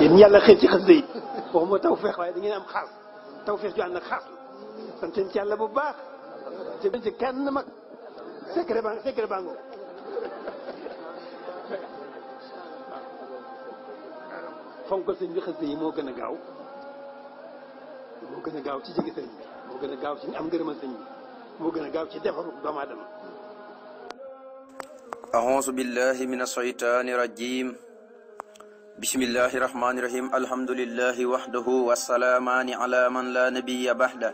yéen yàlla xëy ci xasida yi waxuma tawfeex waaye da ngeen am xaas tawfeex ju ànd ak xaas sant ci yàlla bu baax te ci kenn mag secret baa ngoo fonkal sëñ bi xasida yi moo gën a gaaw ci jege sëñ bi moo gën a gaaw ci am ngërëmal sëñ bi moo gën a gaaw ci defaru doomu aadama. أعوذ بالله من الشيطان الرجيم بسم الله الرحمن الرحيم الحمد لله وحده والسلامان على من لا نبي بعده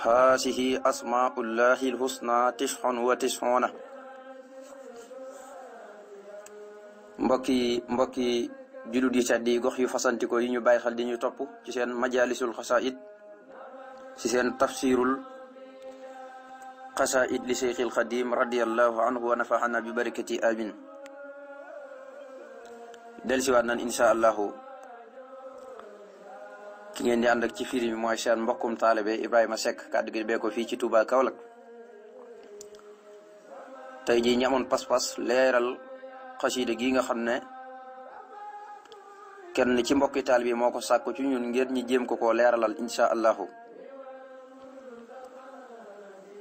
هذه أسماء الله الحسنى 99 mbokki jullit yi tedd yi gox yu fasantikoo yi ñu bàyyi xel di ñu topp ci seen majalisul xasaid ci seen tafsirul xasaid li Cheikhil Xadim radiallahu anhu wa nafaxana bi barakati amin dellusiwaat nan insha allahu ki ngeen di ànd ak ci firi mi mooy seen mbokkum taalibe Ibrahima Seck kàddu gi bee ko fii ci Touba Kaolack tey jii ñamoon pas-pas leeral xasida gi nga xam ne kenn ci mbokki taalibe moo ko sàkku ci ñun ngir ñi jéem ko koo leeralal insha allahu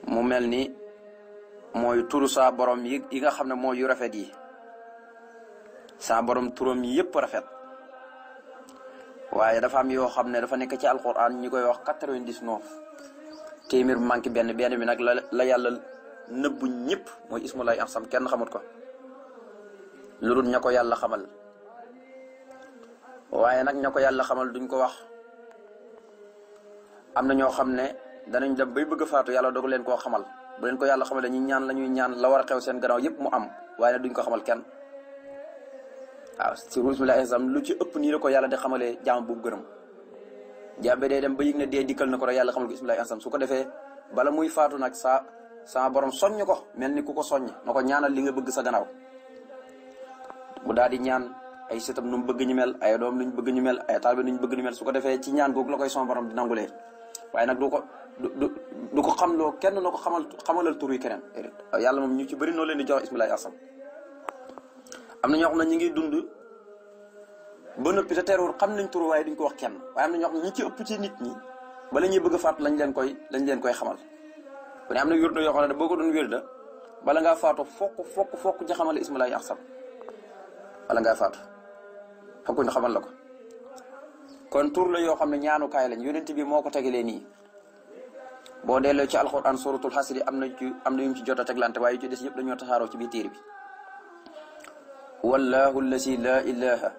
mu mel ni mooy turu saa borom yi nga xam ne mooy yu rafet yi saa borom turam yi yëpp rafet waaye dafa am yoo xam ne dafa nekk ci alquran ñi koy wax 99 téeméer bu manqué benn bi nag la yàlla nëbbu ñëpp mooy ismulaay ansam kenn xamut ko lu dul ña ko yàlla xamal waaye nag ña ko yàlla xamal duñ ko wax am na ñoo xam ne danañ dem bay bëgg a faatu yàlla doog leen koo xamal bu leen ko yàlla xamal dañuy ñaan la ñuy ñaan la war a xew seen gannaaw yëpp mu am waaye nag duñ ko xamal kenn waaw si bismillahi sam lu ci ëpp nii la ko yàlla di xamalee jaam bu gërëm jaam bi day dem ba yëg ne dee dikkal na ko rek yàlla xamal ko bismillahi sam su ko defee bala muy faatu nag sa borom soññ ko mel ni ku ko soññ na ko ñaanal li nga bëgg sa gannaaw mu daal di ñaan ay sëtam nu mu bëgg ñu mel ay doom nuñ bëgg ñu mel ay taalibe nuñ bëgg ñu mel su ko defee ci ñaan googu la koy son borom di nangulee waaye nag du ko xamloo kenn na ko xamalal tur yi keneen yàlla moom ñu ci bëri noo leen di jox bismillahi asam am na ñoo xam ne ñu ngi dund ba noppi te teerul xam nañ tur waaye duñ ko wax kenn waaye am na ñoo xam ne ñi ci ëpp ci nit ñi bala ñuy bëgg a faatu lañ leen koy xamal bu ne am na wirda yoo xam ne boo ko doon wirda bala ngaa faatu fokk ci xamal bismillahi asam bala ngaa faatu fokk ñu xamal la ko kon tur la yoo xam ne ñaanukaay lañ yonent bi moo ko tegalee nii boo delloo ci alquran suratul xasri am na yu ci jot a teglante waaye yu ci des yëpp dañoo tasaaroo ci biir téere bi wallahu allasi la ilaha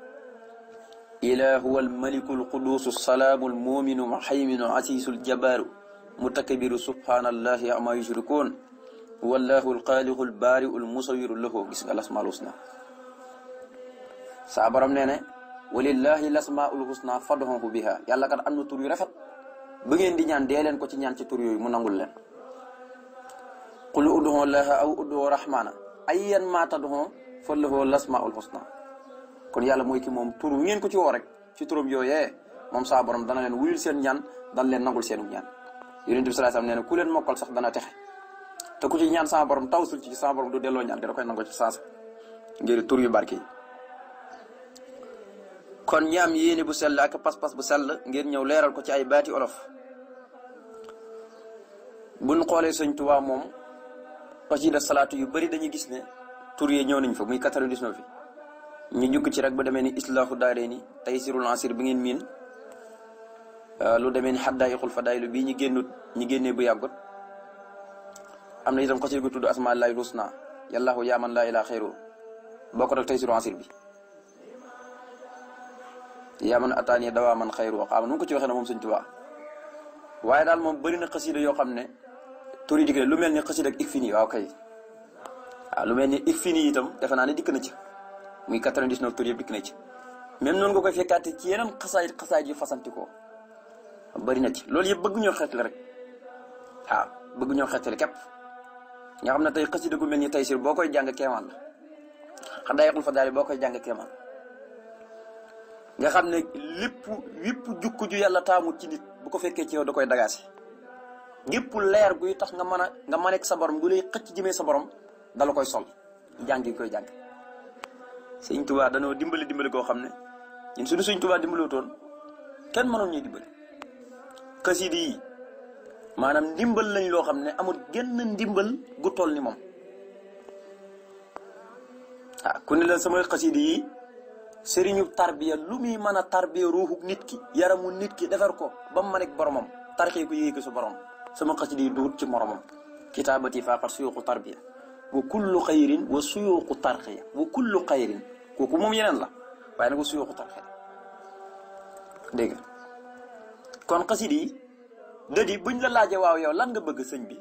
illa huwa almaliku alqudusu salaamu almuminu muhayminu asisu aljabaru mutakabiru subhanallahi ama yushrikun wallahu alxaaliqu albaariu almusawiru lahu gis nga lasmaal husna saa borom nee ne walillahi lasmaul husna fad'uhu biha yàlla kat am na tur yu rafet ba ngeen di ñaan dee leen ko ci ñaan ci tur yooyu mu nangul leen qul ud'u llaha aw ud'u rahmana ayyan ma tad'u falahu lasmaul husna kon yàlla mooy ki moom tur wi ngeen ko ci woo rek ci turam yooyee moom saa borom dana leen wuyul seen ñaan dana leen nangul seenu ñaan yonent bi sallallahu alayhi wasallam nee na ku leen mokkal sax dana texe te ku ci ñaan saa borom tawsul ci saa borom du delloo ñaan da koy nangul ci saasa ngir tur yu barke yi kon ñaam yéene bu sell ak pas-pas bu sell ngir ñëw leeral ko ci ay baati olof buñ xoolee sëñ Tuubaa moom xasida salaatu yu bari dañuy gis ne tur yi ñëw nañ fa muy 99 fi ñu jukk ci rek bu demee ni islahu daareeni taysirul ansir bi ngeen miin lu demee ni xaddaayiqul fadaaylu bii ñi génnee bu yàggut am na itam xasida gu tudd asmaallahi husna yàllaahu yaa man laa ilaaha xayru bokk rek taysirul ansir bi yaa man ataani dawaa man xayru xaama nu mu ko ci waxee na moom sëñ Tuubaa waaye daal moom bëri na xasida yoo xam ne tur yi dikk lu mel ni xasida ak ikfini waaw kay waaw lu mel ni ikfini itam defe naa ne dikk na ci muy 99 tur yëpp dikk na ci même noonu nga koy fekkaate ci yeneen xasaayit yu fasantikoo bëri na ci loolu yëpp bëgg ñoo xeetale rek waaw bëgg ñoo xeetale képp nga xam ne tey xasida gu mel ni Taysir boo koy jàng keemaan la Xadaayiqul Fadaa'il boo koy jàng keemaan nga xam ne lépp jukku ju yàlla taamut ci nit bu ko fekkee ci yow da koy dagaase gépp leer guy tax nga mën ak sa borom gu lay xëcc jëmee sa borom dala koy sol jàng gi koy jàng sëñ Tuubaa danoo dimbali koo xam ne ñun suñu Sëñ Tuubaa dimbalootoon kenn mënoon ñuy dimbali. xasida yi maanaam ndimbal lañ loo xam ne amul genn ndimbal gu toll ni moom ku ne la samay xasida yi sëriñu tarbiya lu muy mën a tarbiya ruuxu nit ki yaramu nit ki defar ko ba mu mën ak boromam tarixee ko yéegi su borom sama xasida yi duut ci moromam kitaabati faqat suyuqu tarbiya wa kullu xayrin wa suyuqu tarxiya wa kullu xayrin kooku moom yeneen la waaye nag wa suyuqu tarxiya dégg nga kon xasida yi dadi buñ la laajee waaw yow lan nga bëgg sëñ bi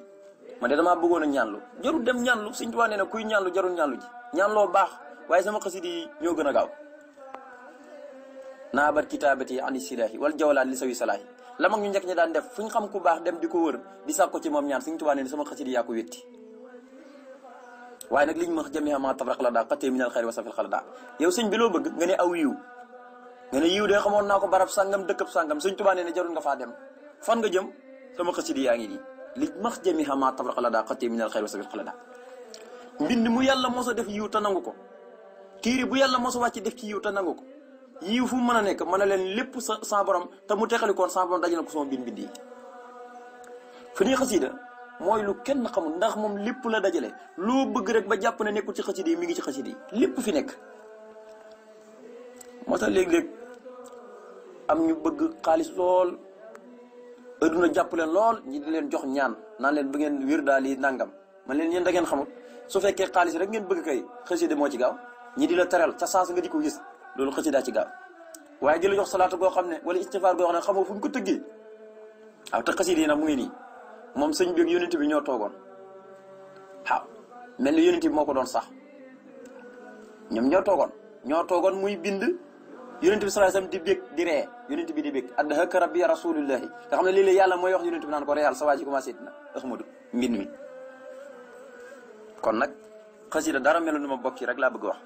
man de damaa bëggoon a ñaanlu jarul dem ñaanlu sëñ Tuubaa nee na kuy ñaanlu jarul ñaanlu ji ñaanloo baax waaye sama xasida yi ñoo gën a gaaw naabat kitaabati ani silaahi wal jawlaat li sawi salaahi la mag ñu njëkk ñi daan def fu ñu xam ku baax dem di ko wër di sàkko ci moom ñaan sëñ Tuubaa nee na sama xasida yaa ko wétti waaye nag liñ ma jamiha ma tabraq la daa xatee minal xayri wa safil xala daa yow sëñ bi loo bëgg nga ne aw yiw nga ne yiw de xamoon naa ko barab sàngam dëkkab sàngam sëñ Tuubaa nee na jarul nga faa dem fan nga jëm sama xasida yaa ngi nii li max jamiha ma tabraq la daa xatee minal xayri wa safil xala daa mbind mu yàlla mos a def yiw te nangu ko téere bu yàlla mos a wàcc def ci yiw te nangu ko yiw fu mu mën a nekk mën a leen lépp sa borom te mu teqalikoon sa borom dajale ko sama mbind yi fu ñuy xasida mooy lu kenn xamul ndax moom lépp la dajale loo bëgg rek ba jàpp ne nekkul ci xasida yi mi ngi ci xasida yi lépp fi nekk moo tax léeg-léeg am ñu bëgg xaalis lool adduna jàpp leen lool ñi di leen jox ñaan naan leen bu ngeen wér daal yi nangam man leen yéen da ngeen xamul su fekkee xaalis rek ngeen bëgg kay xasida moo ci gaaw ñi di la teral ca saas nga di ko gis loolu xasida ci gaaw waaye di la jox salaatu goo xam ne wala istifaar goo xam ne xamoo fu ñu ko tëggee waaw te xasida yi nag mu ngi nii moom sëñ bi ak yonent bi ñoo toogoon waaw mel ni yonent bi moo ko doon sax ñoom ñoo toogoon muy bind yonent bi sallallahu alayhi wasallam di bég di ree yonent bi di bég addahaka rabbi rasulullahi nga xam ne léeg-léeg yàlla mooy wax yonent bi naan ko reyal sa waa ji commencé dina Ahmadu mbind mi kon nag xasida dara melu nu ma bokki rek laa bëgg wax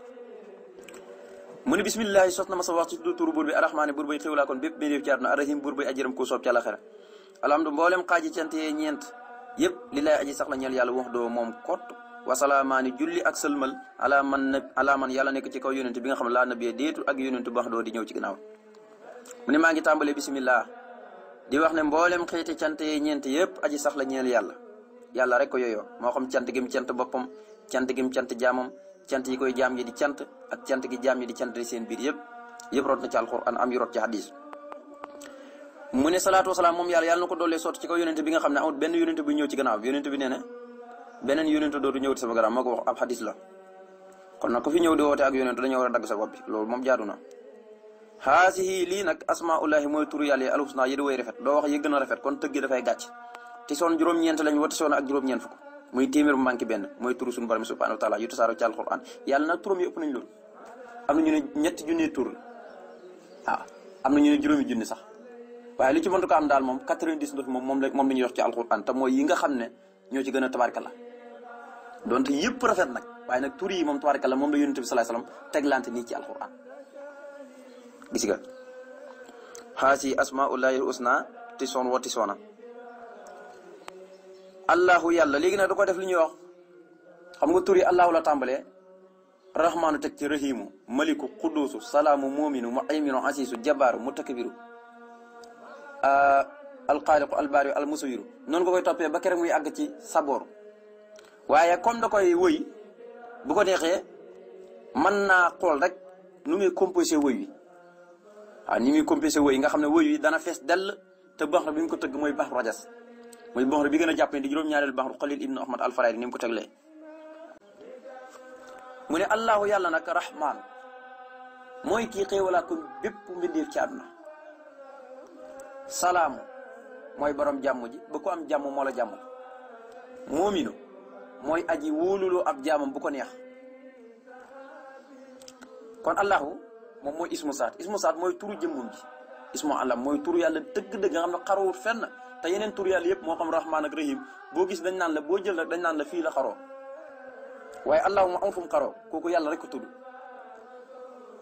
mu ni bismillahi sos na ma sa wax ci turu buur bi arrahmaani buur bay xéwlaa kon bépp bénéef ci àdduna arrahim buur bay ajiram ko soob ci àllaxira alhamdu mboolem xaaji cant yee ñeent yëpp li lay aji sax la ñeel yàlla wax doo moom kott wasalaamaani julli ak sëlmal ala man yàlla nekk ci kaw yonent bi nga xam ne laa nabiyee déetu ak yonent bu wax doo di ñëw ci ginnaaw mu ne maa ngi tàmbalee bismillah di wax ne mboolem xeeti cant yee ñeent yëpp aji sax la ñeel yàlla rek ko yooyoo moo xam cant gi mu cant boppam cant gi mu cant jaamam cant yi koy jaam yi di cant ak cant gi jaam yi di cant seen biir yëpp rot na ci alxuraan am yu rot ci hadis mu ne salaatu wasalaam moom yàlla na ko doolee sotti ci kaw yonente bi nga xam ne amul benn yonente bu ñëw ci gannaaw yonente bi nee na beneen yonente dootu ñëw ci sama gannaaw moo ko wax ab hadis la kon nag ku fi ñëw di woote ak yonente dañoo war a dagg sa bopp bi loolu moom jaadu na xaasihi lii nag asmaullahi mooy turu yàlla yi alhusna yi di way rafet doo wax yi gën a rafet kon tëgg dafay gàcc ti soon juróom-ñeent lañ wati soon ak juróom-ñeent fukk muy téeméer bu manqué benn mooy turu suñu borom subhanahu wa taala yu tasaaro ci alquran yàlla nag turam yi ëpp nañ loolu am na ñu ne ñetti junni tur waaw am na ñu ne juróomi junni sax waaye li ci mëntu ko am daal moom 99 moom la ñuy wax ci alquran te mooy yi nga xam ne ñoo ci gën a tabaarkalla donte yëpp rafet nag waaye nag tur yi moom tabaarkalla moom la yonent bi sallallahu alayhi wasallam teglante nii ci alquran gis nga xaasi asmaullahi husna ti soon wati soona allahu yàlla léegi nag da ko def li ñuy wax xam nga tur yi allahu la tàmbalee rahmaanu teg ci rahimu maliku qudusu salaamu muminu muhayminu asisu jabaaru mutakabiru alxaaliqu albaariu almusawiru noonu ko koy toppee ba kere muy àgg ci sabooru waaye comme da koy wëy bu ko neexee mën naa xool rek nu muy composé wëy wi waaw ni muy composé wëy nga xam ne wëy wi dana fees dell te baax na bi mu ko tëgg mooy baxru rajas mooy baxru bi gën a jàpp ne di juróom-ñaareelu baxru xalil ibnu ahmad alfarayri ni mu ko teglee mu ne allahu yàlla nag rahman mooy kii xéewalaa ko bépp mbindeef ci àdduna salaamu mooy borom jàmm ji ba ko am jàmm moo la jàmmal moominu mooy aji wóoluloo ab jaamam bu ko neex kon allahu moom mooy ismu saat mooy turu jëmmum ji ismu allah mooy turu yàlla dëgg-dëgg nga xam ne xarawut fenn te yeneen tur yàlla yëpp moo xam rahman ak rahim boo gis dañ naan la boo jël rek dañ naan la fii la xaroo waaye allahu ma am fu mu xaroo kooku yàlla rek ko tudd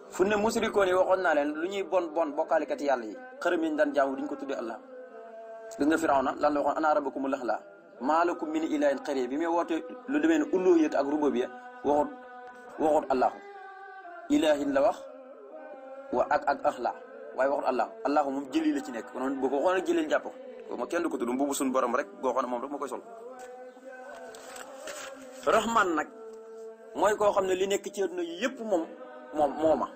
fu ne musrikoon yi waxoon naa leen lu ñuy bon bokkaalikat yàlla yi xërëm yi ñu daan jaamu duñ ko tuddee allah gis nga Firawna lan la waxoon ana rabbakumul a'laa maa lakum min ilaahin ghayrii bi muy woote lu demee ne uluhiyyat ak rububiyya waxut allahu ilaahin la wax wa ak axla waaye waxul allahu moom jëli la ci nekk kon boo ko waxoon jëlil jàpp ko ma kenn du ko tudd mbubu suñu borom rek goo xam ne moom rek moo koy sol. rahman nag mooy koo xam ne li nekk ci àdduna yëpp mooma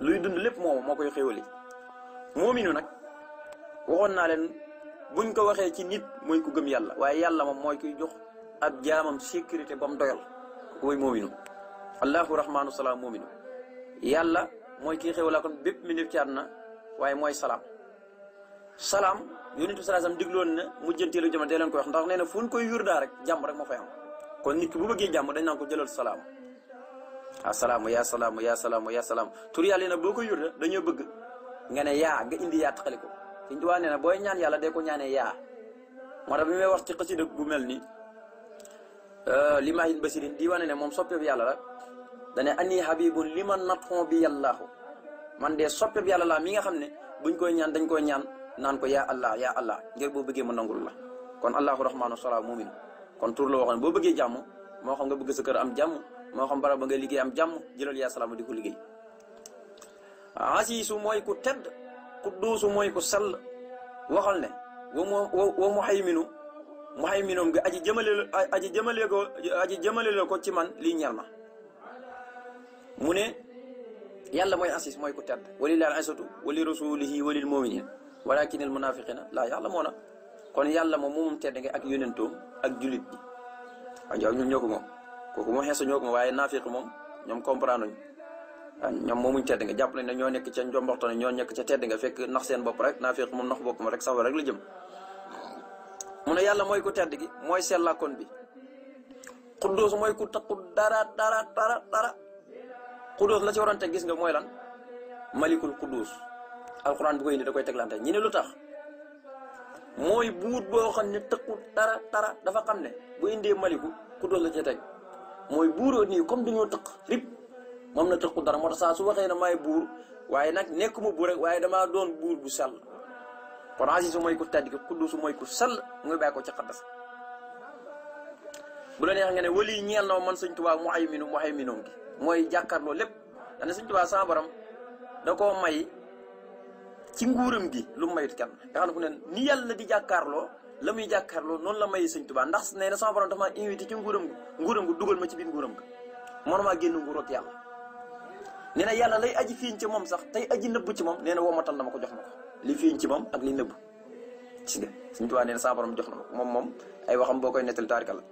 luy dund lépp mooma moo koy xéwali. moominu nag waxoon naa leen buñ ko waxee ci nit mooy ku gëm yàlla waaye yàlla moom mooy kuy jox ab jaamam sécurité ba mu doyal kooku mooy moominu. allahu rahmaanu salaam moominu yàlla mooy kii xéwala kon bépp mi def ci àdduna waaye mooy salaam. salaam yonent bi salaam digloon na mujjanteelu jamono dee leen koy wax ndax nee na fu ñu koy yurdaa rek jàmm rek moo fay am kon nit ki bu bëggee jàmm dañ naan ko jëlal salaam. asalaamu yaa salaamu yaa salaamu yaa salaam tur yàlla yi nag boo koy yurda dañoo bëgg nga ne yaa nga indi yaa taxali ko Sëñ Tuubaa nee na booy ñaan yàlla dee ko ñaanee yaa. moo tax bi may wax ci xasida bu mel ni Limaahin Basirin di wane ne moom soppeeku yàlla la dane ani habibun liman natxon bi yàllaahu man de soppeeku yàlla laa mi nga xam ne buñ koy ñaan dañ koy ñaan naan ko yaa allah ngir boo bëggee ma nangul la kon allahu rahmaanu salaam mumin kon tur la waxoon boo bëggee jàmm moo xam nga bëgg sa kër am jàmm moo xam barab ba nga liggéey am jàmm jëlal yaa salaam di ko liggéey. asiisu mooy ku tedd qudduusu mooy ku sell waxal ne wa muhayminu nga aji jëmale ko ci man lii ñeel ma mu ne yàlla mooy asiis mooy ku tedd walillahi al-izzatu wa li rasulihi wa lil mu'minin walakin al munafiqina laa ya'lamuna kon yàlla moom tedd nga ak yonentoom ak julit bi waaw ñun ñoo ko moom kooku moo xeesu ñoo ko moom waaye naafiq moom ñoom comprendre nañu ñoom moomuñ tedd nga jàpp nañ ne ñoo nekk ca njomboxtane ñoo nekk ca tedd nga fekk nax seen bopp rek naafiq moom nax boppam rek sawar rek la jëm mu ne yàlla mooy ku tedd gi mooy sellakon bi xuddoos mooy ku takku dara xuddoos la ci waroon teg gis nga mooy lan malikul xuddoos alxuraan bu koy indi da koy teglante ñi ne lu tax mooy buut boo xam ne tëkku dara dafa xam ne bu indee maliku xuddoos la ci teg mooy buuroo nii comme dañoo tëq rib moom na tëkku dara moo tax saa su waxee na maay buur waaye nag nekkuma buur rek waaye damaa doon buur bu sell kon asiisu mooy ku tedd ki xudduusu mooy ku sell mu ngi bàyyi ko ci xaddas bu la neex nga ne wali ñeel na man Sëñ Tuubaa muhayminoom gi mooy jàkkaarloo lépp dana Sëñ Tuubaa sama borom da koo may ci nguuram gi lu mu mayut kenn nga xam ne ku ne ni yàlla di jàkkaarloo la muy jàkkaarloo noonu la may Sëñ Tuubaa ndax nee na sama borom dafa maa invité ci nguuram gu dugal ma ci biir nguuram ga mënumaa génn nguur ak yàlla nee na yàlla lay aji fiiñ ci moom sax tey aji nëbb ci moom nee na womatal na ma ko jox ma ko li fiiñ ci moom ak li nëbb gis nga Sëñ Tuubaa nee na sama borom jox na ma ko moom ay waxam boo koy nettali taarika la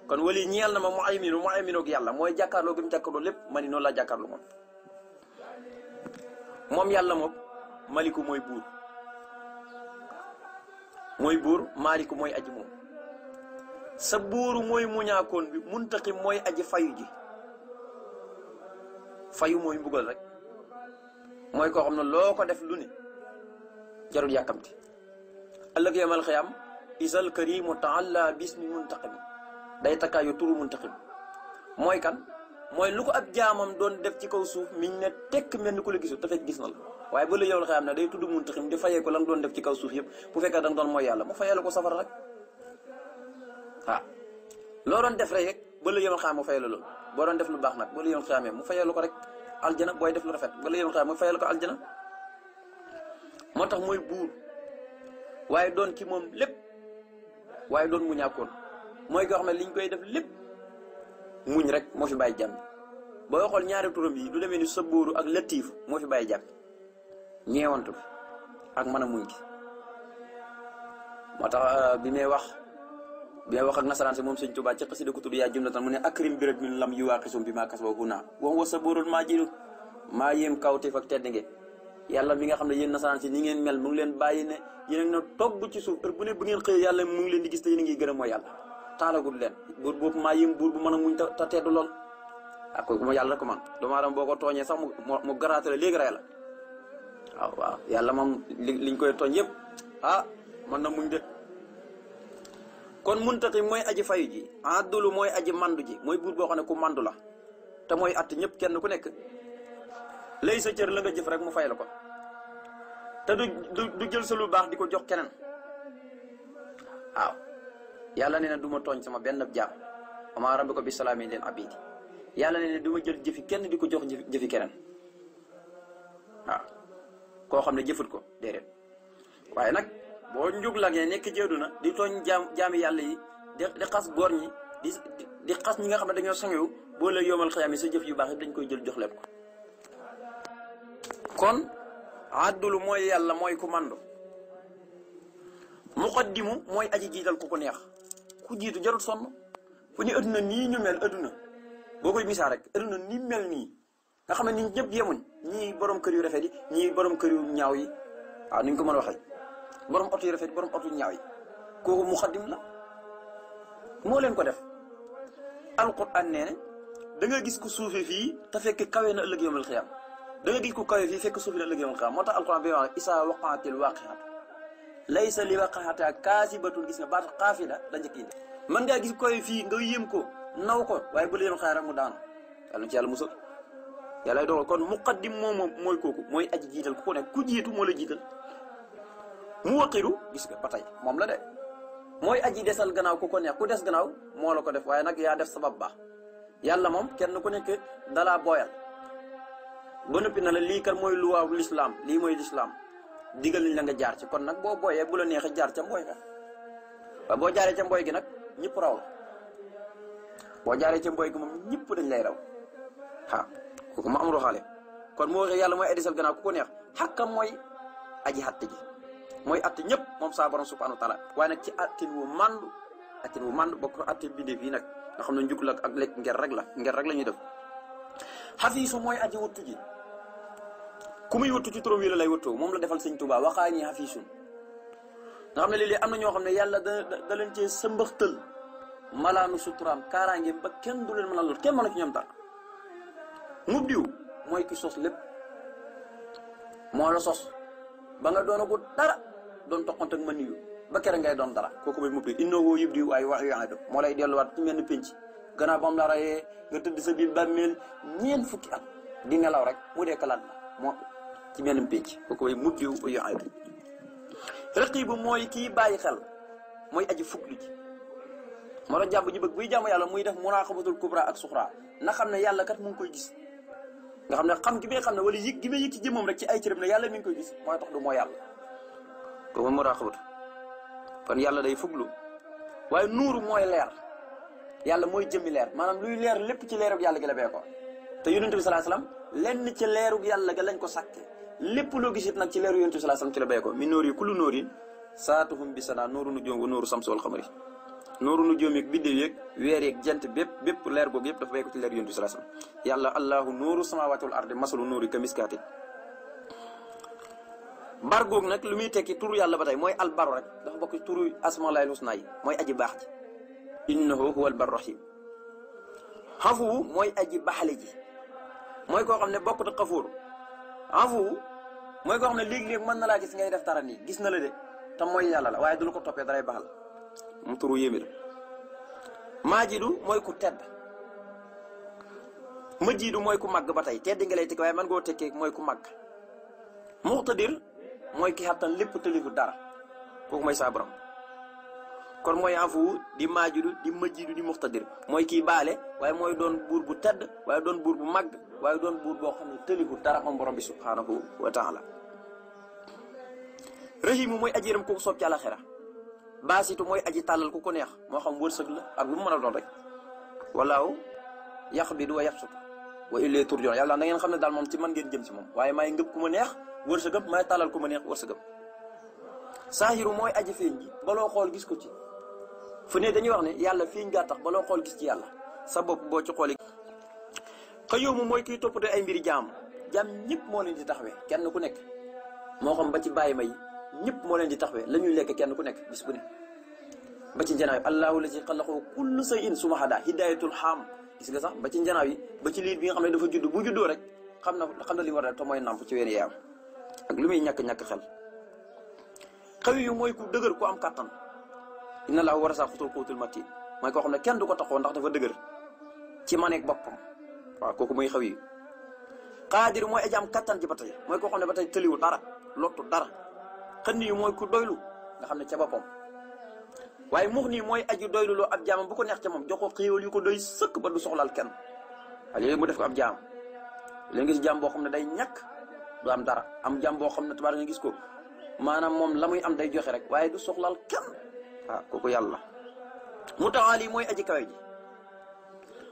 kon wali ñeel na ma muhayminu ak yàlla mooy jàkkaarloo gi mu jàkkaarloo lépp ma ni noonu laa jàkkaarloo moom yàlla moom maliku mooy buur maaliku mooy aji moom sa buuru mooy muñaakoon bi muntaqim mooy aji fayu ji fayu mooy mbugal rek mooy koo xam ne loo ko def lu ne jarul yàkkamti ëllëg yawmal xiyaam isal karimu taalla bismi muntaqim day takkaayu turu muntaqim mooy kan mooy lu ko ab jaamam doon def ci kaw suuf miñ ne tekk mel ni ku la gisul te fekk gis na la waaye ba la yowal xayam ne day tudd muntaqim di fayee ko la nga doon def ci kaw suuf yëpp bu fekkee da nga doon mooy yàlla mu fayee la ko safara rek loo doon def rek ba la yowal xayam mu fayee la loolu boo doon def lu baax nag ba la yowal xayamee mu fayee la ko rek aljana booy def lu rafet ba la yowal xayam mu fayee la ko aljana moo tax mooy buur waaye doon ki moom lépp waaye doon mu ñàkkoon mooy koo xam ne liñ koy def lépp muñ rek moo fi bàyyi jàmm booy xool ñaari turam yi du demee ni sabóoru ak latiif moo fi bàyyi jàmm ñeewantu ak mën a muñ gi moo tax bi may wax ak nasaraan si moom Sëñ Tuubaa ci xasida ko tudd yaa jumlatan mu ne akrim bi rek min lam yu waaqisum bi maa kas wa huna wax wa sabóorul maa jilu maa yéem kawtif ak tedd nge yàlla mi nga xam ne yéen nasaraan si ni ngeen mel mu ngi leen bàyyi ne yéen a ngi togg ci suuf heure bu ne bu ngeen xëyee yàlla mu ngi leen di gis te yéen a ngi gërëm mooy yàlla taalagul leen buur boobu maa yéem buur bu mën a muñ te teddu lool ak kooku ma yàlla rek ko man doomu aadama boo ko tooñee sax mu garaate la léegi rey la waaw yàlla moom liñ koy tooñ yëpp mën na muñ de kon muntaqim mooy aji fayu ji addulu mooy aji mandu ji mooy buur boo xam ne ku mandu la te mooy att ñëpp kenn ku nekk lay sa cër la nga jëf rek mu fay la ko te du jël sa lu baax di ko jox keneen waaw yàlla nee na du ma tooñ sama benn jaam ama rabbika bi salaamin lil abidi yàlla nee na du ma jël jëfi kenn di ko jox jëfi keneen waaw koo xam ne jëfut ko déedéet waaye nag boo njuglagee nekk jéedu na di tooñ jaami yàlla yi di xas góor ñi di xas ñi nga xam ne dañoo sangewu boo la yomal xiyaam yi sa jëf yu baax yi dañ koy jël jox leen ko kon àddulu mooy yàlla mooy ku mandu muqaddimu mooy aji jiital ku ko neex ku jiitu jarut sonn fu ñu adduna nii ñu mel adduna boo koy misaal rek adduna ni mel nii nga xam ne nit ñëpp yemuñ ñii borom kër yu rafet yi ñii borom kër yu ñaaw yi waaw ni ñu ko mën a waxee borom oto yu rafet yi borom oto yu ñaaw yi kooku muqaddim la moo leen ko def alquran nee ne da nga gis ku suufe fii te fekk kawe na ëllëg yawmal xiyaam da nga gis ku kawe fii fekk suufe na ëllëg yawmal xiyaam moo tax alquran bi wax isaa waqaatil waaqiatu laysa li waqaatihaa kaasibatun gis nga baat xaafila la njëkk indi mën ngaa gis kawe fii nga yéem ko naw ko waaye bu la yem xaar mu daanu yàlla ci yàlla musal yàlla dogal kon muqaddim moom mooy kooku mooy aji jiital ku ko nekk ku jiitu moo la jiital mu waqiru gis nga ba tey moom la de mooy aji desal gannaaw ku ko neex ku des gannaaw moo la ko def waaye nag yaa def sabab baax yàlla moom kenn ku nekk dalaa booyal ba noppi na la lii kat mooy luwaaw lislaam lii mooy lislaam digal nañ la nga jaar ci kon nag boo booyee bu la neexee jaar ca mbooy ga waaye boo jaaree ca mbooy gi nag ñëpp raw la boo jaaree ca mbooy gi moom ñëpp dañ lay raw waaw kooku ma am roxaale kon moo waxee yàlla mooy aji desal gannaaw ku ko neex xàkkam mooy aji xatt ji mooy att ñëpp moom saa borom subhanahu wa taala waaye nag ci attin wu mandu bokk na atti bindee fii nag nga xam ne njukk la ak lekk nger rek la ñuy def xafiisu mooy aji wattu ji ku muy wattu ci turam wi la lay wattoo moom la defal sëñ Tuubaa waxaa ñi xafiisun nga xam ne léeg-léeg am na ñoo xam ne yàlla da leen cee sëmbaxtël malaanu suturaam kaaraange ba kenn du leen mën a lor kenn mën a ci ñoom dara mub diw mooy ki sos lépp moo la sos ba nga doon ko dara doon toqante ak maniyu ba kere ngay doon dara kooku mooy mubdi innahu yubdi waaye wax yu ado moo lay delluwaat ci menn pénc gannaaw ba mu la rayee nga tëdd sa biir bàmmeel ñeent fukki at di nelaw rek mu dee kalaat la moo ci menn pénc kooku mooy mubdi yu ado raqibu mooy kii bàyyi xel mooy aji fuglu ji moo la jàmm ji bëgg buy jàmm yàlla muy def muraqabatul kubra ak suxra na xam ne yàlla kat mu ngi koy gis nga xam ne xam gi may xam ne wala yëg gi may yëg ci jëmmam rek ci ay cërëm ne yàlla mi ngi koy gis mooy tax du moo yàlla ko mooy muraqabatu kon yàlla day fuglu waaye nuuru mooy leer yàlla mooy jëmmi leer maanaam luy leer lépp ci leerug yàlla gi la bee ko te yonent bi sallallahu alayhi wasallam lenn ci leerug yàlla ga lañ ko sàkke lépp loo gisit nag ci leeru yonent bi sallallahu alayhi wasallam ci la bee ko mi nóor yi kullu nóorin saatuhum bi sana nóoru nu joom wa nóoru samsi wal xamari nooru nu jóom yeeg biddéew yeeg weer yeeg jant bépp leer googu yëpp dafa bay ko ci leer yonent bi sallallahu alayhi wasallam yàlla allahu nuuru samawati wal ardi masalu nuuri ka miskaati bar googu nag lu muy tekki turu yàlla ba tey mooy albaru rek dafa bokk ci turu asmaul husna yi mooy aji baax ji innahu huwal barru rahim xafuwu mooy aji baxale ji mooy koo xam ne bokkut ak xafuur xafuwu mooy koo xam ne léegi-léegi mën na laa gis ngay def dara nii gis na la de te mooy yàlla la waaye du la ko toppee daray baxal mu turu yéemi la maajidu mooy ku tedd majiidu mooy ku màgg ba tey tedd nga lay tekki waaye man ngoo tekkee mooy ku màgg muqtadir mooy ki xattan lépp tëlifu dara kooku mooy saa borom kon mooy afu di maajidu di majiidu di muqtadir mooy kii baale waaye mooy doon buur bu tedd waaye doon buur bu màgg waaye doon buur boo xam ne tëlifu dara moom borom bi subhanahu wa taala rahimu mooy aji yërëm kooku soob ci àlaxira baasitu mooy aji tàllal ku ko neex moo xam wërsëg la ak lu mu mën a doon rek walaaw yaqbidu wa yabsutu wa ilayhi turja'un yàlla na ngeen xam ne daal moom ci man ngeen jëm si moom waaye maay ngëb ku ma neex wërsëgam maay tàllal ku ma neex wërsëgam saahiru mooy aji feeñ ji baloo xool gis ko ci fu ne dañuy wax ne yàlla feeñ gaa tax baloo xool gis ci yàlla sa bopp boo ci xoolee qayyuum mooy kiy toppatoo ay mbiri jaam ñëpp moo leen di taxawee kenn ku nekk moo xam ba ci bàyyi may ñëpp moo leen di taxawee la ñuy lekk kenn ku nekk bis bu ne ba ci njanaaw yi allahu lazi xalaqa kullu shay'in summa hada hidayatul xam gis nga sax ba ci njanaaw yi ba ci liir bi nga xam ne dafa judd bu juddoo rek xam na li war a def te mooy namp ci weeri yaam ak lu muy ñàkk xel xawi yu mooy ku dëgër ku am kàttan inna laahu warasa xutul xuutul matin mooy koo xam ne kenn du ko taxoo ndax dafa dëgër ci maneeg boppam waaw kooku mooy xawi yu xaadir mooy aji am kàttan ji ba tey mooy koo xam ne ba tey tëliwu dara lottu dara xënn yu mooy ku doylu nga xam ne ca boppam waaye mux nii mooy aji doylu loo ab jaamam bu ko neex ca moom jox ko xéewal yu ko doy sëkk ba du soxlaal kenn waaye léegi mu def ko ab jaam léegi nga si jaam boo xam ne day ñàkk du am dara am jàmm boo xam ne tabaar nga gis ko maanaam moom la muy am day joxe rek waaye du soxlaal kenn waaw kooku yàlla mutaali mooy aji kawe ji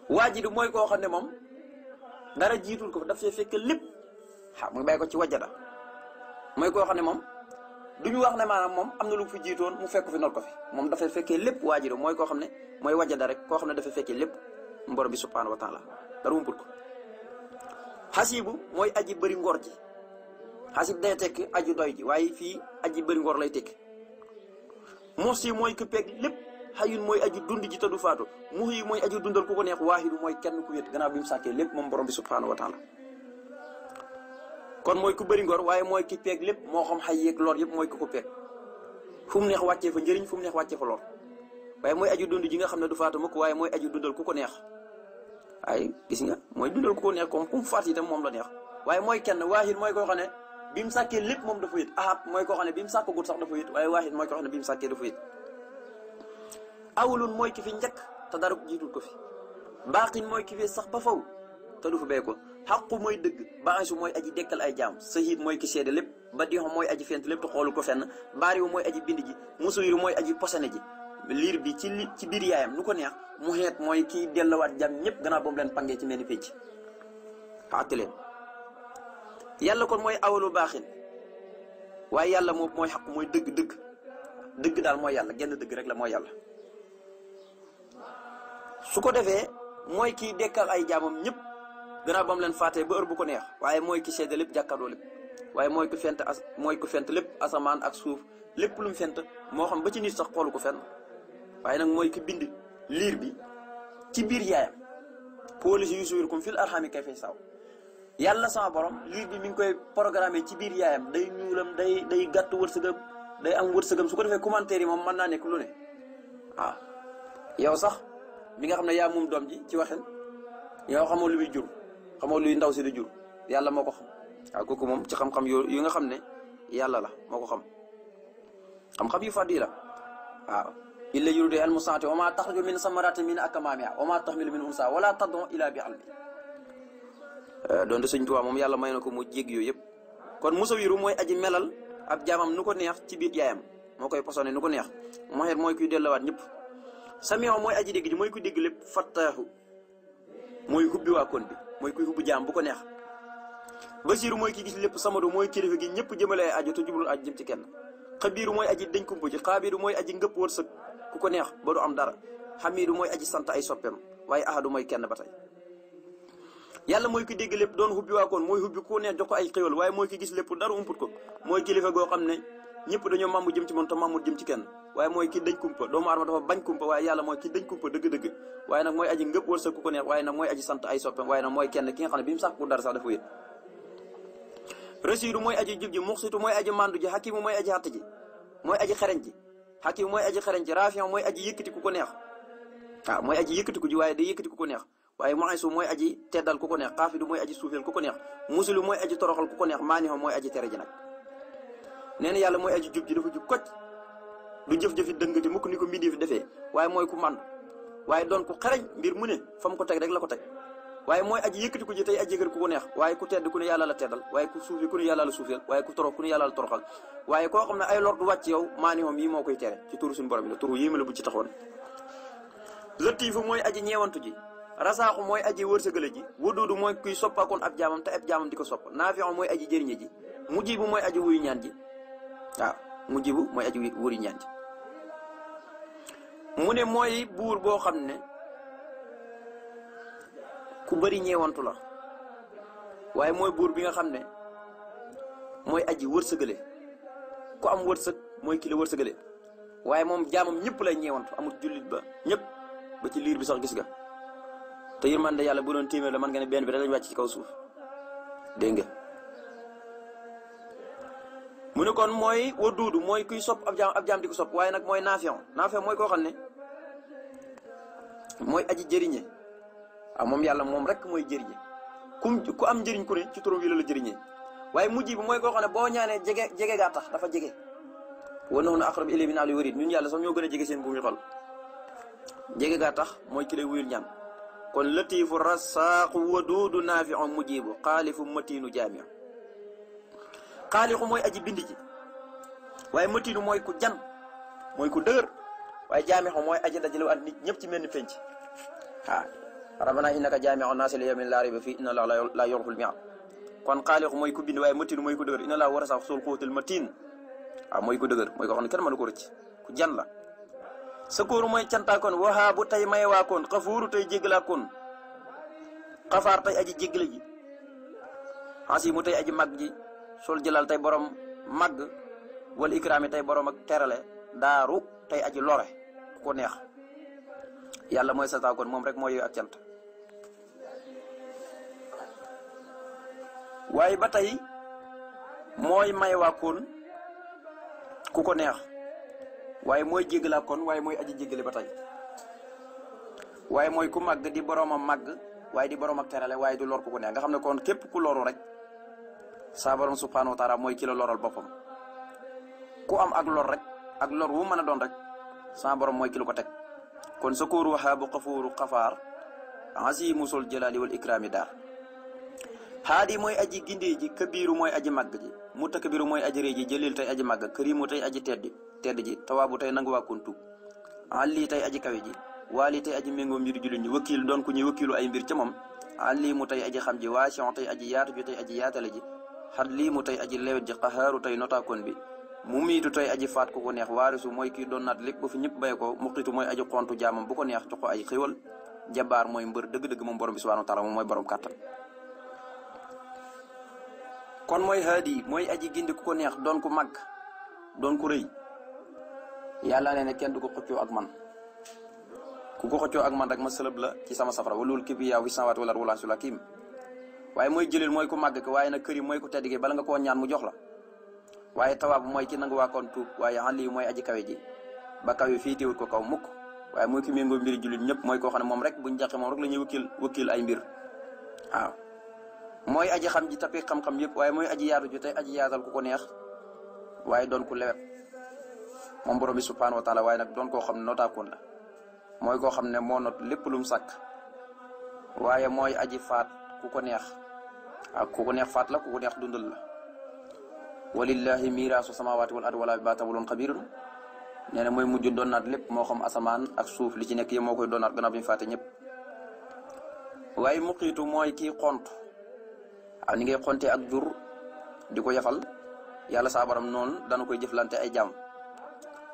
waajidu mooy koo xam ne moom dara jiitul ko daf fee fekk lépp mu bàyyi ko ci wajada mooy koo xam ne moom duñu wax ne maanaam moom am na lu fi jiitoon mu fekk fi not ko fi moom dafay fekkee lépp waajidu mooy koo xam ne mooy wajada rek koo xam ne dafay fekkee lépp borom bi subhaanahu wa taala dara wumpul ko xasibu mooy aji bëri ngor ji xasib day tekki aju doy ji waaye fii aji bëri ngor lay tekki musi mooy ku peeg lépp xayun mooy aji dund ji te du faatu muhyi mooy aji dundal ku ko neex waahidu mooy kenn ku wét gannaaw bi mu sàkkee lépp moom borom bi subhaanahu wa taala kon mooy ku bëri ngor waaye mooy ki peeg lépp moo xam xay yeeg lor yëpp mooy ku ko peeg fu mu neex wàccee fa njëriñ fu mu neex wàccee fa lor waaye mooy aji dund ji nga xam ne du faatu mukk waaye mooy aji dundal ku ko neex waaye gis nga mooy dundal ku ko neex comme ku mu faat itam moom la neex waaye mooy kenn waahid mooy koo xam ne bi mu sàkkee lépp moom dafa yët ahad mooy koo xam ne bi mu sàkkagut sax dafa yët waaye waahid mooy koo xam ne bi mu sàkkee dafa yët awlun mooy ki fi njëkk te dara jiitul ko fi baaqin mooy ki fi sax ba faw te du fa bee ko xaqu mooy dëgg baasu mooy aji dekkal ay jaam sahid mooy ki seede lépp badixu mooy aji fent lépp te xoolu ko fenn baariwu mooy aji bind ji musuwiru mooy aji posene ji liir bi ci biir yaayam nu ko neex mu xeet mooy kiy delluwaat jaam ñëpp gannaaw ba mu leen pangee ci mel ni pénc àtte leen yàlla kon mooy awalu baaxin waaye yàlla moom mooy xaq mooy dëgg daal mooy yàlla genn dëgg rek la mooy yàlla su ko defee mooy kiy dekkal ay jaamam ñëpp gannaaw ba mu leen faatee ba heure bu ko neex waaye mooy ki seede lépp jàkkaarloo lépp waaye mooy ku fent lépp asamaan ak suuf lépp lu mu fent moo xam ba ci nit sax xoolu ko fenn waaye nag mooy ki bind liir bi ci biir yaayam police yusuwirukum fil arhami kayfa yashaa yàlla sama borom liir bi mi ngi koy programmé ci biir yaayam day ñuulam day gàtt wërsëgam day am wërsëgam su ko defee commentaire yi moom mën naa nekk lu ne waaw yow sax mi nga xam ne yaa moom doom ji ci waxin yow xamoo lu muy jur xamoo luy ndaw si di jur yàlla moo ko xam waaw kooku moom ci xam-xam yu nga xam ne yàlla la moo ko xam-xam yu fàddi la waaw illa yuridu al musaati wa ma taxruju min samarati min akmaamiha wa ma taxmilu min unsa wala tad'u ila bi almi doonte Sëñ Tuubaa moom yàlla may na ko mu jég yooyu yëpp kon musawiru mooy aji melal ab jaamam nu ko neex ci biir yaayam moo koy posone nu ko neex moxeet mooy kuy delluwaat ñëpp samion mooy aji dégg ji mooy kuy dégg lépp fattaahu mooy hubbi waa kon bi mooy kuy hubbi jaam bu ko neex basiru mooy ki gis lépp samadu mooy kilifa gi ñëpp jëmale ay aju te jublul aju jëm ci kenn xabiiru mooy aji dañ kumpa ji xaabiru mooy aji ngëpp wërsëg ku ko neex ba du am dara xamiidu mooy aji sant ay soppeem waaye ahadu mooy kenn ba tey yàlla mooy ki dégg lépp doon hubbi waa koon mooy hubbi ku neex jox ko ay xéwal waaye mooy ki gis lépp dara umput ko mooy kilifa goo xam ne ñëpp dañoo mamu jëm ci moom te mamut jëm ci kenn waaye mooy ki dañ kumpa doomu aadama dafa bañ kumpa waaye yàlla mooy ki dañ kumpa dëgg-dëgg waaye nag mooy aji ngëpp wërsëg ku ko neex waaye nag mooy aji sant ay soppeem waaye nag mooy kenn ki nga xam ne bi mu sàkku dara sax dafa wét rasiidu mooy aji jub ji muxsitu mooy aji mandu ji xakimu mooy aji xatt ji mooy aji xereñ ji xakimu mooy aji xereñ ji rafion mooy aji yëkkati ku ko neex waaw mooy aji yëkkati ku ji waaye day yëkkati ku ko neex waaye mu'isu mooy aji teddal ku ko neex xaafidu mooy aji suufeel ku ko neex musilu mooy aji toroxal ku ko neex maaniho mooy aji tere ji nag nee na yàlla mooy aji jub ji dafa jub kocc du jëf-jëfi dëngati mukk ni ko mbindee fi defee waaye mooy ku mànd waaye doon ku xereñ mbir mu ne fa mu ko teg rek la ko teg waaye mooy aji yëkkati ku ji tey aji yëkkati ku ko neex waaye ku tedd ku ne yàlla la teddal waaye ku suufi ku ne yàlla la suufeel waaye ku torox ku ne yàlla la toroxal waaye koo xam ne ay lor du wàcc yow maaniho yi moo koy tere ci turu suñu borom bi la turu yéema la bu ci taxoon latiifu mooy aji ñeewantu ji rasaaxu mooy aji wërsëgale ji wuduudu mooy kuy soppaakoon ab jaamam te ab jaamam di ko sopp naafi'u mooy aji jëriñe ji mujibu mooy aji wuyu ñaan ji waaw mujibu mooy aji wuyu ñaan ji mu ne mooy buur boo xam ne ku bëri ñeewantu la waaye mooy buur bi nga xam ne mooy aji wërsëgale ku am wërsëg mooy ki la wërsëgale waaye moom jaamam ñëpp lay ñeewantu amul jullit ba ñëpp ba ci liir bi sax gis nga te yërmande yàlla bu doon téeméer la man nga ne benn bi rek lañ wàcc ci kaw suuf dégg nga mu ne kon mooy waduudu mooy kuy sopp ab jaam di ko sopp waaye nag mooy naafion mooy koo xam ne mooy aji jëriñe waaw moom yàlla moom rek mooy jëriñe ku am njëriñ ku ne ci turam wi la jëriñee waaye mujj bi mooy koo xam ne boo ñaanee jege gaa tax dafa jege wa nahnu aqrabu ilayhi min hablil warid ñun yàlla sax ñoo gën a jege seen buumi xol jege gaa tax mooy ki lay wuyul ñaan kon latiifu rasaaqu waduudu naafiu mujibu xaalifu matiinu jaamiu xaalixu mooy aji bind ji waaye matiinu mooy ku jan mooy ku dëgër waaye jaamixu mooy aji dajale at nit ñëpp ci mel ni penc rabbana innaka jaami'u naasi li yawmin laa rayba fiihi inna Allaaha laa yuxliful mii'aad kon xaalixu mooy ku bind waaye matiinu mooy ku dëgër inna Allaaha warasahu sul quwwatil matiin mooy ku dëgër mooy ko xam ne kenn mënu ko rëcc ku jan la. sakooru mooy cantaakoon wahaabu tey mayewaakoon xafuuru tey jéggalaakoon xafaar tey aji jéggale ji xasimu tey aji mag ji sol jëlal tey borom mag wala ikraami tey borom ak terale daaru tey aji lore ku ko neex yàlla mooy sataakoon moom rek mooy ak cant. waaye ba tey mooy mayewaakoon ku ko neex waaye mooy jéggalaakoon waaye mooy aji jéggale ba tey waaye mooy ku màgg di borom a màgg waaye di borom ak terale waaye du lor ku ko neex nga xam ne kon képp ku loru rek saa borom subhanahu wa taala mooy ki la loral boppam ku am ak lor rek ak lor wu mën a doon rek saa borom mooy ki lu ko teg kon sakooru wahaabu xafuuru xafaar asimu sol jalaali wal ikraami daar haadi mooy aji gindee ji kabiiru mooy aji màgg ji mutakabbiru mooy aji rëy ji jëlil tey aji màgg karimu tey aji tedd ji tawaabu tey nangu waa kon tuub ali tey aji kawe ji waali tey aji méngoo mbir jullit ñi wakiil doon ku ñuy wakiilu ay mbir ca moom ali mu tey aji xam ji waasiyon tey aji yaatu ji tey aji yaatale ji xat lii mu tey aji lewet ji xaxaaru tey notaakoon bi mu miitu tey aji faat ku ko neex waarisu mooy kii doon naat lépp ba fi ñëpp bay ko muqitu mooy aji xontu jaamam bu ko neex jox ko ay xéwal jabaar mooy mbër dëgg-dëgg moom borom bi subhanahu wa taala moom mooy borom kàttan kon mooy haadi mooy aji gindi ku ko neex doon ku màgg doon ku rëy yàlla ne kenn du ko xëccoo ak man ku ko xëccoo ak man rek ma sëlëb la ci sama safara walul kibriyaa fi samaawaati wal ardi wal arshul hakiim waaye mooy jëlil mooy ku màgg ki waaye nag kër yi mooy ku tedd gi bala nga koo ñaan mu jox la waaye tawaab mooy ki nangu waa kon tuub waaye ali mooy aji kawe ji ba kawe fii teewut ko kaw mukk waaye mooy ki méngoo mbiri jullit ñëpp mooy koo xam ne moom rek buñ jàqee moom rek la ñuy wakiil ay mbir waaw mooy aji xam ji tapi xam-xam yëpp waaye mooy aji yaatu ji tey aji yaatal ku ko neex waaye doon ku lewet moom borom bi subhanahu wa taala waaye nag doon koo xam ne notaakoon la mooy koo xam ne moo not lépp lu mu sàkk waaye mooy aji faat ku ko neex ku ko neex faat la ku ko neex dundal la walillahi miraasu samaawaati wal ardi wala bi baatabulun xabirun nee na mooy mujj doonaat lépp moo xam asamaan ak suuf li ci nekk yi moo koy doonaat gannaaw bi ñu faate ñëpp waaye muqiitu mooy kii xont ni ngay xonte ak jur di ko yafal yàlla saa borom noonu dana koy jëflante ay jàmm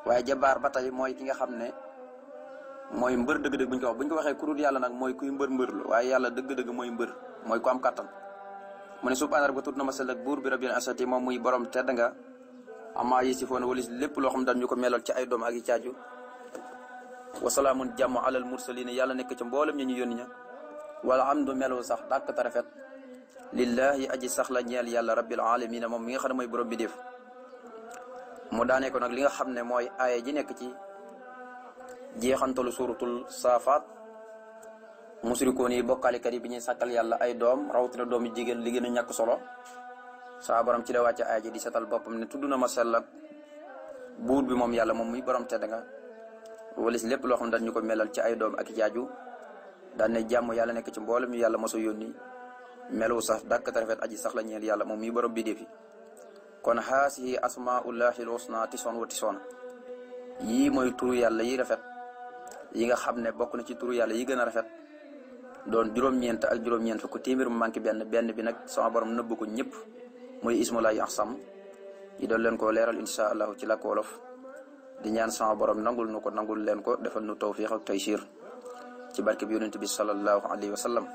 waaye jabaar ba tey mooy ki nga xam ne mooy mbër dëgg-dëgg bu ñu ko waxee ku dul yàlla nag mooy kuy mbër la waaye yàlla dëgg-dëgg mooy mbër mooy ku am kattan mu ne subhaana rabbika tudd na ma sell ak buur bi rabbil asati moom muy borom tedd nga amaa yasifoon walis lépp loo xam daan ñu ko melal ci ay doom ak i caaju wasalaamun jàmm alal mursalin yàlla nekk ca mboolem ñi ñu yónni ña wala am du melo sax dàkk ta rafet lillahi aji sax la ñeel yàlla rabbil alamina moom mi nga xam ne mooy borom bi def mu daanee ko nag li nga xam ne mooy aaya ji nekk ci jeexantalu suratul saafaat musrikoon yi bokkaalikat yi bi ñuy sàkkal yàlla ay doom rawatina doom yi jigéen li gën a ñàkk solo saa borom ci la wàcce aaya ji di setal boppam ne tudd na ma sell ak buur bi moom yàlla moom muy borom tedd nga walis lépp loo xam ne dañ ñu ko melal ci ay doom ak jaaju daan ne jàmm yàlla nekk ci mboolem ñu yàlla moso yónni melu sax dàkk ta rafet aji sax la ñeel yàlla moom muy borom bi defi kon haasihi asmaullahi lhusna tisoon wa tisoona yii mooy turu yàlla yi rafet yi nga xam ne bokk na ci turu yàlla yi gën a rafet doon juróom-ñeent ak juróom-ñeent fukk téeméer mu manqué benn bi nag sama borom nëbb ko ñëpp mooy ismulaay ahsam yi doon leen ko leeral insha allahu ci làkk wolof di ñaan sama borom nangul nu ko nangul leen ko defal nu tawfiq ak taysir ci barke bi yonent bi sallallahu alayhi wa sallam